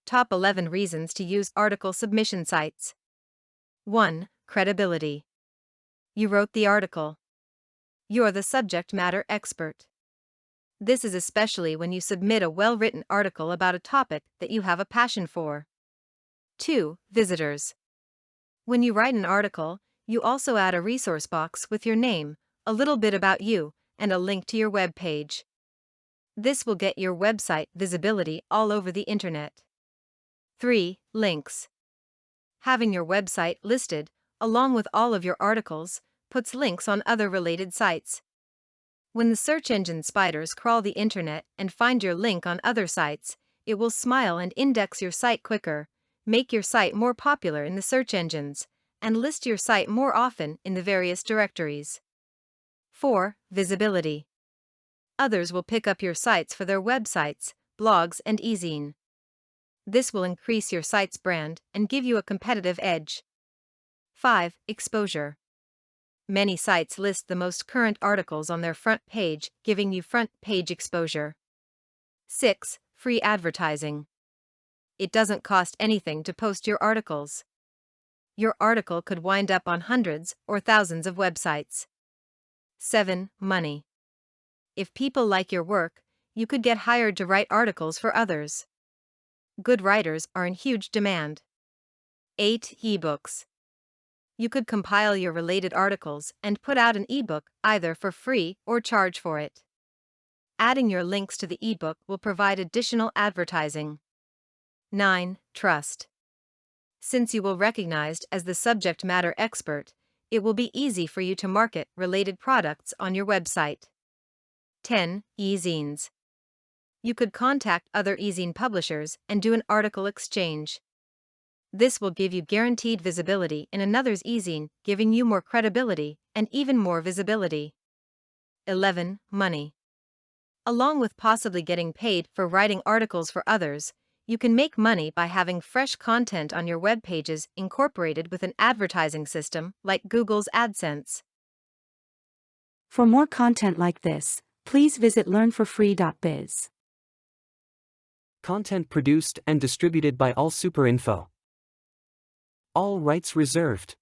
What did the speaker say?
Top 11 reasons to use article submission sites. 1. Credibility. You wrote the article. You're the subject matter expert. This is especially when you submit a well-written article about a topic that you have a passion for. 2. Visitors. When you write an article, you also add a resource box with your name, a little bit about you, and a link to your web page. This will get your website visibility all over the internet. 3. Links. Having your website listed, along with all of your articles, puts links on other related sites. When the search engine spiders crawl the internet and find your link on other sites, it will smile and index your site quicker, make your site more popular in the search engines, and list your site more often in the various directories. 4. Visibility. Others will pick up your sites for their websites, blogs, and eZine. This will increase your site's brand and give you a competitive edge. 5. Exposure. Many sites list the most current articles on their front page, giving you front page exposure. 6. Free advertising. It doesn't cost anything to post your articles. Your article could wind up on hundreds or thousands of websites. 7. Money. If people like your work, you could get hired to write articles for others. Good writers are in huge demand. 8. Ebooks. You could compile your related articles and put out an ebook either for free or charge for it. Adding your links to the ebook will provide additional advertising. 9. Trust. Since you will be recognized as the subject matter expert, it will be easy for you to market related products on your website. 10. eZines. You could contact other eZine publishers and do an article exchange. This will give you guaranteed visibility in another's eZine, giving you more credibility and even more visibility. 11. Money. Along with possibly getting paid for writing articles for others, you can make money by having fresh content on your web pages incorporated with an advertising system like Google's AdSense. For more content like this, please visit learnforfree.biz. Content produced and distributed by AllSuperInfo. All rights reserved.